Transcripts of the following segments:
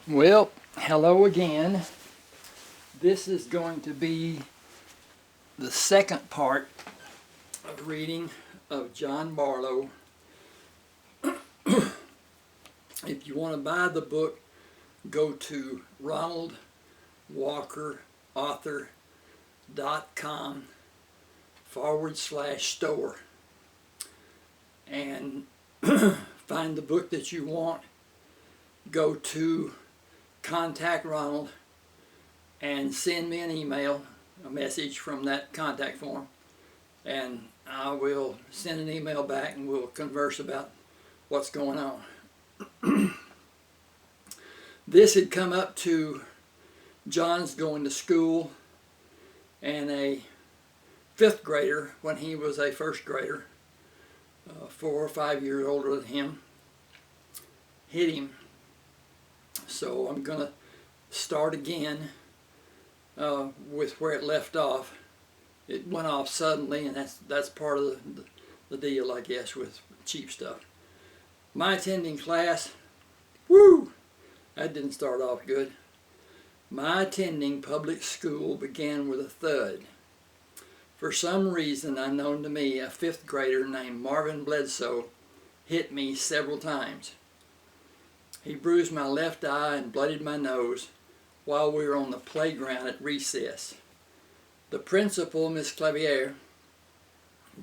Well, hello again. This is going to be the second part of reading of Jon Bartleaux. If you want to buy the book, go to ronaldwalkerauthor.com/store and find the book that you want. Go to contact Ronald and send me an email, a message from that contact form, and I will send an email back and we'll converse about what's going on. This had come up to John's going to school, and a fifth grader, when he was a first grader, 4 or 5 years older than him, hit him. So I'm going to start again with where it left off. It went off suddenly, and that's part of the deal, I guess, with cheap stuff. My attending class, woo! That didn't start off good. My attending public school began with a thud. For some reason unknown to me, a fifth grader named Marvin Bledsoe hit me several times. He bruised my left eye and bloodied my nose while we were on the playground at recess. The principal, Miss Clavier,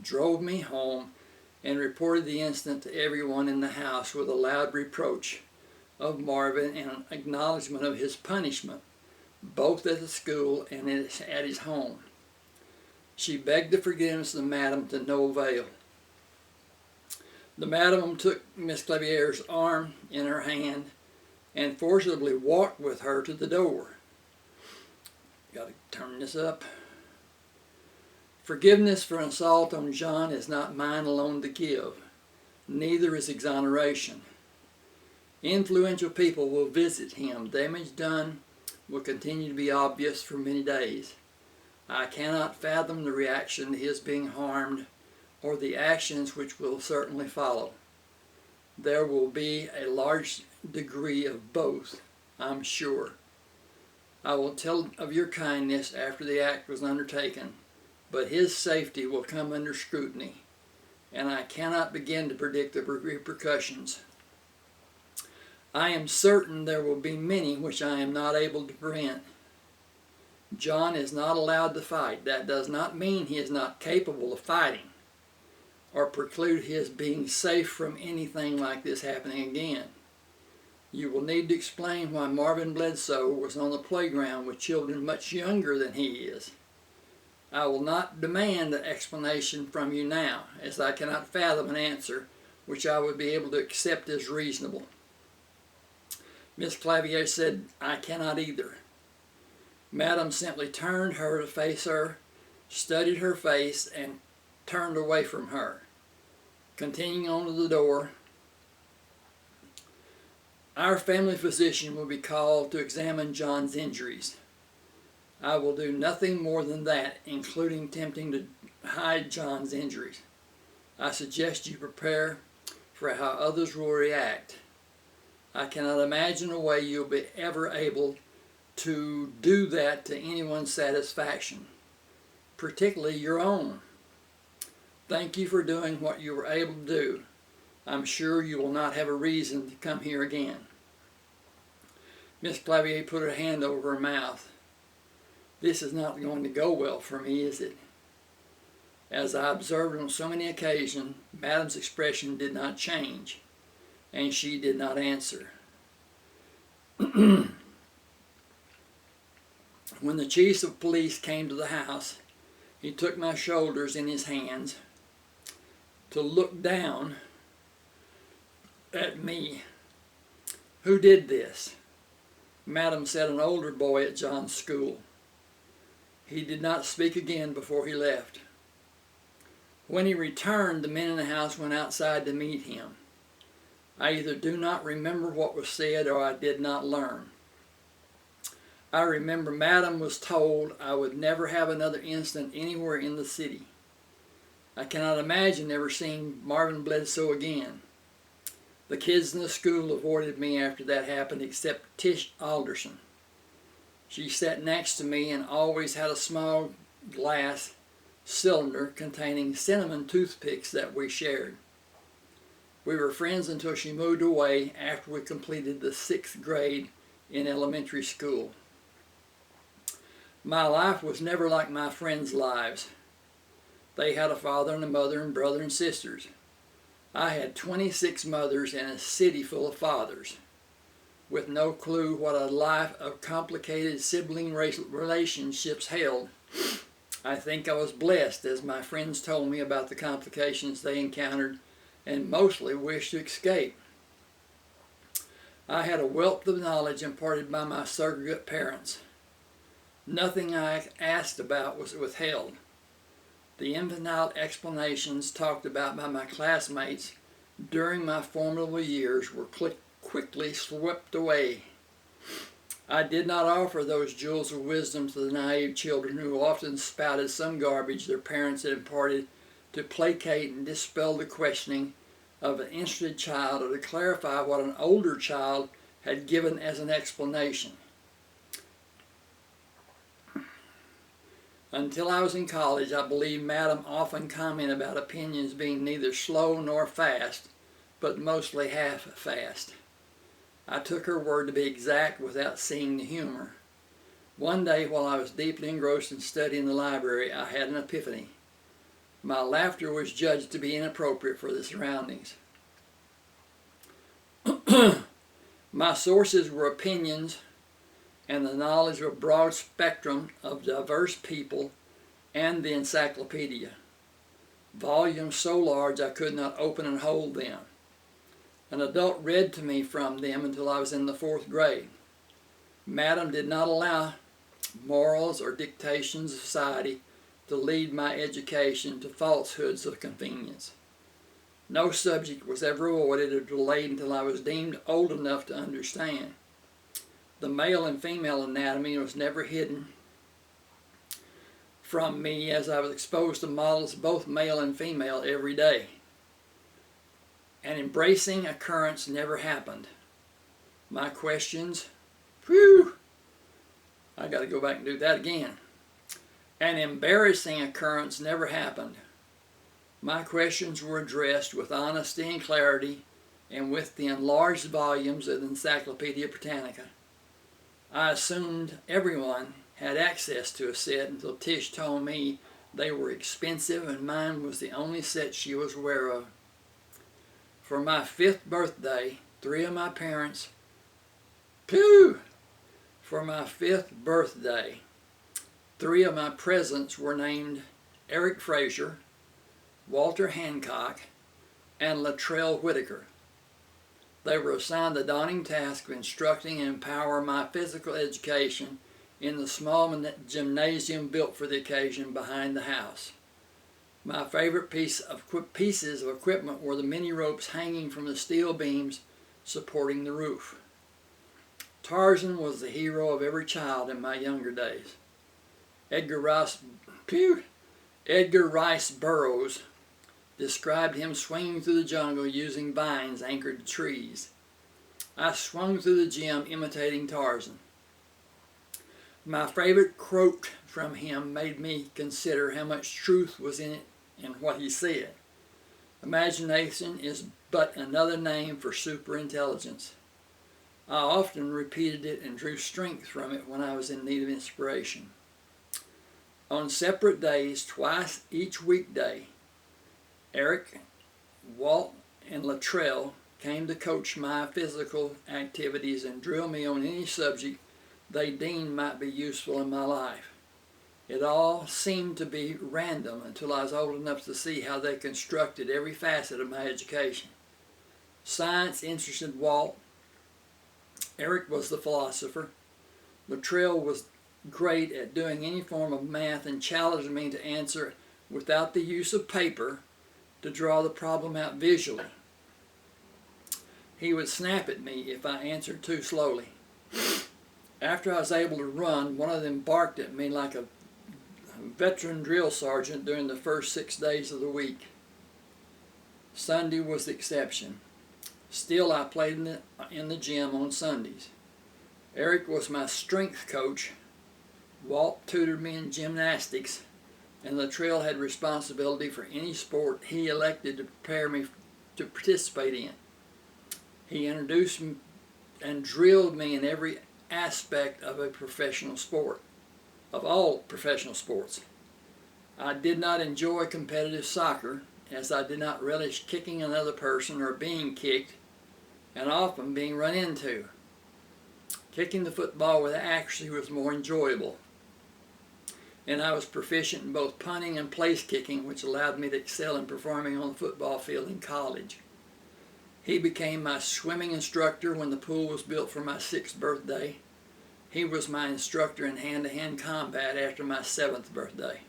drove me home and reported the incident to everyone in the house with a loud reproach of Marvin and an acknowledgement of his punishment, both at the school and at his home. She begged the forgiveness of the madam to no avail. The madam took Miss Clavier's arm in her hand and forcibly walked with her to the door. Got to turn this up. Forgiveness for an assault on John is not mine alone to give. Neither is exoneration. Influential people will visit him. Damage done will continue to be obvious for many days. I cannot fathom the reaction to his being harmed or the actions which will certainly follow. There will be a large degree of both, I'm sure. I will tell of your kindness after the act was undertaken, but his safety will come under scrutiny, and I cannot begin to predict the repercussions. I am certain there will be many which I am not able to prevent. John is not allowed to fight. That does not mean he is not capable of fighting, or preclude his being safe from anything like this happening again. You will need to explain why Marvin Bledsoe was on the playground with children much younger than he is. I will not demand an explanation from you now, as I cannot fathom an answer which I would be able to accept as reasonable. Miss Clavier said, I cannot either. Madam simply turned her to face her, studied her face, and turned away from her. Continuing on to the door, our family physician will be called to examine John's injuries. I will do nothing more than that, including attempting to hide John's injuries. I suggest you prepare for how others will react. I cannot imagine a way you'll be ever able to do that to anyone's satisfaction, particularly your own. Thank you for doing what you were able to do. I'm sure you will not have a reason to come here again. Miss Clavier put her hand over her mouth. This is not going to go well for me, is it? As I observed on so many occasions, Madam's expression did not change, and she did not answer. When the chief of police came to the house, he took my shoulders in his hands to look down at me. Who did this? Madam said an older boy at John's school. He did not speak again before he left. When he returned, the men in the house went outside to meet him. I either do not remember what was said or I did not learn. I remember Madam was told I would never have another incident anywhere in the city. I cannot imagine ever seeing Marvin Bledsoe again. The kids in the school avoided me after that happened, except Tish Alderson. She sat next to me and always had a small glass cylinder containing cinnamon toothpicks that we shared. We were friends until she moved away after we completed the 6th grade in elementary school. My life was never like my friends' lives. They had a father and a mother and brother and sisters. I had 26 mothers and a city full of fathers, with no clue what a life of complicated sibling relationships held. I think I was blessed, as my friends told me about the complications they encountered and mostly wished to escape. I had a wealth of knowledge imparted by my surrogate parents. Nothing I asked about was withheld. The infantile explanations talked about by my classmates during my formidable years were quickly swept away. I did not offer those jewels of wisdom to the naive children who often spouted some garbage their parents had imparted to placate and dispel the questioning of an interested child or to clarify what an older child had given as an explanation. Until I was in college, I believed Madam often commented about opinions being neither slow nor fast, but mostly half-fast. I took her word to be exact without seeing the humor. One day, while I was deeply engrossed in studying the library, I had an epiphany. My laughter was judged to be inappropriate for the surroundings. My sources were opinions and the knowledge of a broad spectrum of diverse people and the encyclopedia. Volumes so large I could not open and hold them. An adult read to me from them until I was in the 4th grade. Madam did not allow morals or dictations of society to lead my education to falsehoods of convenience. No subject was ever avoided or delayed until I was deemed old enough to understand. The male and female anatomy was never hidden from me, as I was exposed to models both male and female every day. An embracing occurrence never happened. My questions, I got to go back and do that again. An embarrassing occurrence never happened. My questions were addressed with honesty and clarity and with the enlarged volumes of the Encyclopedia Britannica. I assumed everyone had access to a set until Tish told me they were expensive and mine was the only set she was aware of. For my 5th birthday, 3 of my parents, for my 5th birthday, 3 of my presents were named Eric Fraser, Walter Hancock, and Latrell Whitaker. They were assigned the daunting task of instructing and empowering my physical education in the small gymnasium built for the occasion behind the house. My favorite pieces of equipment were the mini ropes hanging from the steel beams supporting the roof. Tarzan was the hero of every child in my younger days. Edgar Rice Burroughs described him swinging through the jungle using vines anchored to trees. I swung through the gym imitating Tarzan. My favorite quote from him made me consider how much truth was in what he said. Imagination is but another name for superintelligence. I often repeated it and drew strength from it when I was in need of inspiration. On separate days, twice each weekday, Eric, Walt, and Latrell came to coach my physical activities and drill me on any subject they deemed might be useful in my life. It all seemed to be random until I was old enough to see how they constructed every facet of my education. Science interested Walt. Eric was the philosopher. Latrell was great at doing any form of math and challenged me to answer without the use of paper, to draw the problem out visually. He would snap at me if I answered too slowly. After I was able to run, one of them barked at me like a veteran drill sergeant during the first 6 days of the week. Sunday was the exception. Still, I played in the gym on Sundays. Eric was my strength coach. Walt tutored me in gymnastics, and Luttrell had responsibility for any sport he elected to prepare me to participate in. He introduced me and drilled me in every aspect of a professional sport, of all professional sports. I did not enjoy competitive soccer, as I did not relish kicking another person or being kicked, and often being run into. Kicking the football with accuracy was more enjoyable, and I was proficient in both punting and place kicking, which allowed me to excel in performing on the football field in college. He became my swimming instructor when the pool was built for my 6th birthday. He was my instructor in hand-to-hand combat after my 7th birthday.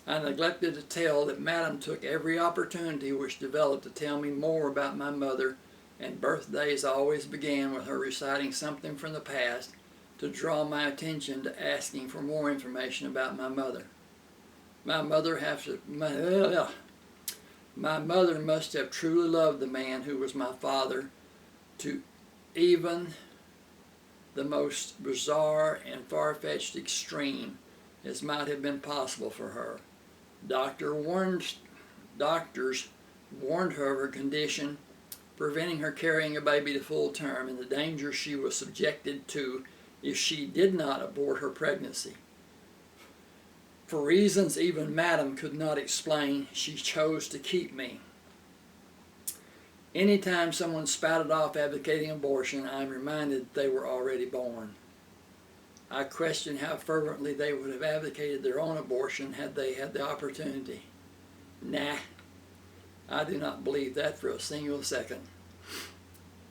I neglected to tell that Madam took every opportunity which developed to tell me more about my mother, and birthdays always began with her reciting something from the past to draw my attention to asking for more information about my mother. My mother must have truly loved the man who was my father to even the most bizarre and far-fetched extreme as might have been possible for her. Doctors warned her of her condition, preventing her carrying a baby to full term and the danger she was subjected to if she did not abort her pregnancy. For reasons even Madam could not explain, she chose to keep me. Anytime someone spouted off advocating abortion, I am reminded they were already born. I question how fervently they would have advocated their own abortion had they had the opportunity. Nah, I do not believe that for a single second.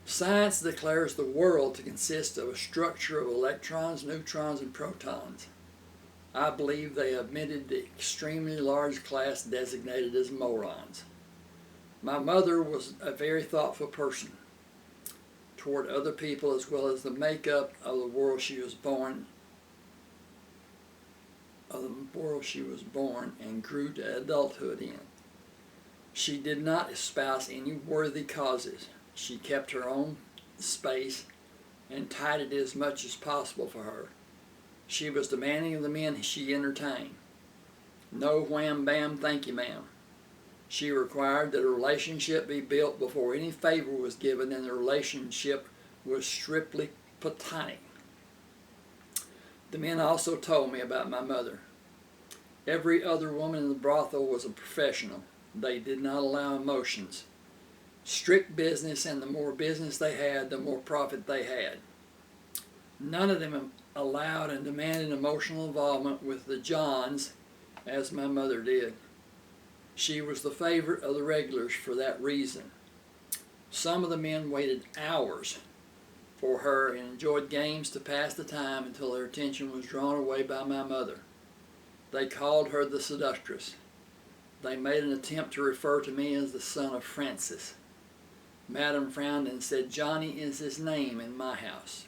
Science declares the world to consist of a structure of electrons, neutrons, and protons. I believe they omitted the extremely large class designated as morons. My mother was a very thoughtful person toward other people as well as the makeup of the world she was born and grew to adulthood in. She did not espouse any worthy causes. She kept her own space and tidied it as much as possible for her. She was demanding of the men she entertained. No wham bam thank you ma'am. She required that a relationship be built before any favor was given, and the relationship was strictly platonic. The men also told me about my mother. Every other woman in the brothel was a professional. They did not allow emotions. Strict business, and the more business they had, the more profit they had. None of them allowed and demanded emotional involvement with the Johns as my mother did. She was the favorite of the regulars for that reason. Some of the men waited hours for her and enjoyed games to pass the time until their attention was drawn away by my mother. They called her the seductress. They made an attempt to refer to me as the son of Francis. Madam frowned and said Johnny is his name in my house.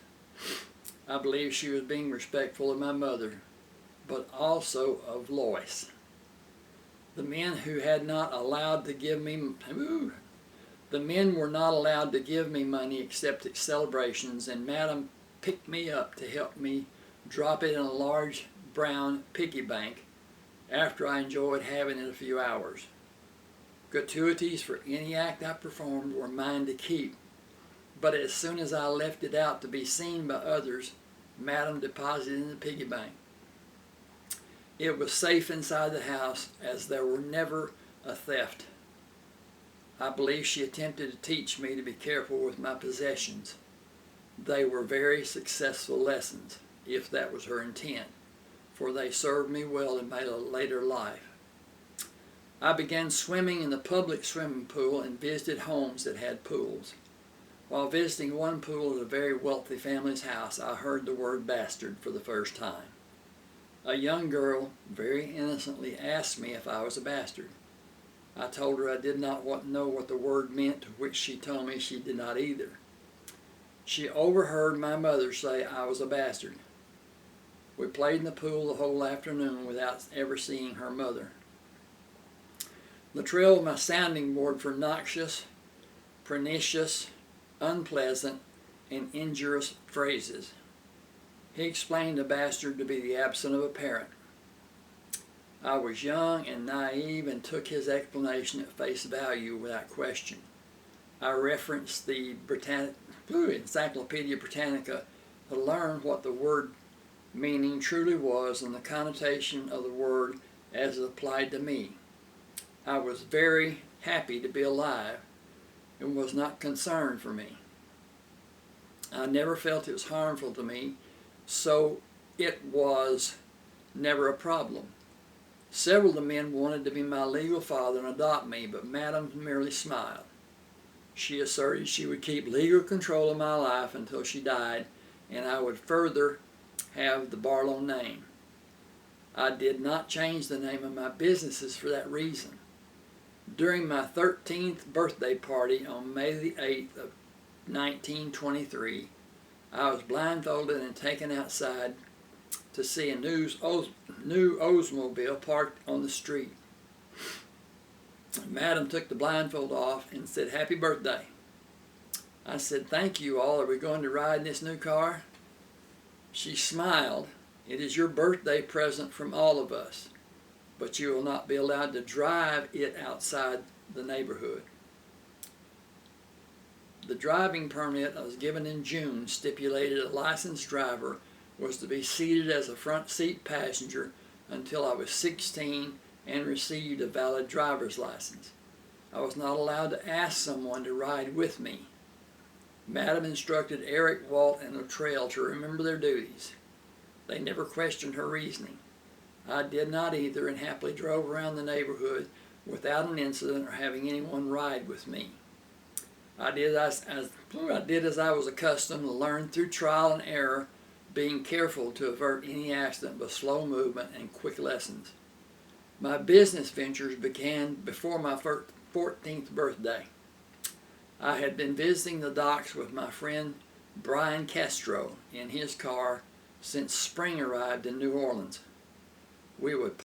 I believe she was being respectful of my mother, but also of Lois. The men were not allowed to give me money except at celebrations, and Madam picked me up to help me drop it in a large brown piggy bank after I enjoyed having it a few hours. Gratuities for any act I performed were mine to keep, but as soon as I left it out to be seen by others, Madam deposited it in the piggy bank. It was safe inside the house, as there were never a theft. I believe she attempted to teach me to be careful with my possessions. They were very successful lessons, if that was her intent, for they served me well in my later life. I began swimming in the public swimming pool and visited homes that had pools. While visiting one pool at a very wealthy family's house, I heard the word bastard for the first time. A young girl very innocently asked me if I was a bastard. I told her I did not know what the word meant, to which she told me she did not either. She overheard my mother say I was a bastard. We played in the pool the whole afternoon without ever seeing her mother. Luttrell was my sounding board for noxious, pernicious, unpleasant, and injurious phrases. He explained the bastard to be the absence of a parent. I was young and naive and took his explanation at face value without question. I referenced the Encyclopedia Britannica to learn what the word meaning truly was and the connotation of the word as it applied to me. I was very happy to be alive and was not concerned for me. I never felt it was harmful to me, so it was never a problem. Several of the men wanted to be my legal father and adopt me, but Madam merely smiled. She asserted she would keep legal control of my life until she died, and I would further have the Bartleaux name. I did not change the name of my businesses for that reason. During my 13th birthday party on May the 8th of 1923, I was blindfolded and taken outside to see a new Oldsmobile parked on the street. Madam took the blindfold off and said, "Happy birthday." I said, "Thank you all. Are we going to ride in this new car?" She smiled. "It is your birthday present from all of us, but you will not be allowed to drive it outside the neighborhood." The driving permit I was given in June stipulated a licensed driver was to be seated as a front seat passenger until I was 16 and received a valid driver's license. I was not allowed to ask someone to ride with me. Madam instructed Eric, Walt, and Luttrell to remember their duties. They never questioned her reasoning. I did not either, and happily drove around the neighborhood without an incident or having anyone ride with me. I did as I was accustomed to learn through trial and error, being careful to avert any accident with slow movement and quick lessons. My business ventures began before my 14th birthday. I had been visiting the docks with my friend Brian Castro in his car since spring arrived in New Orleans. We would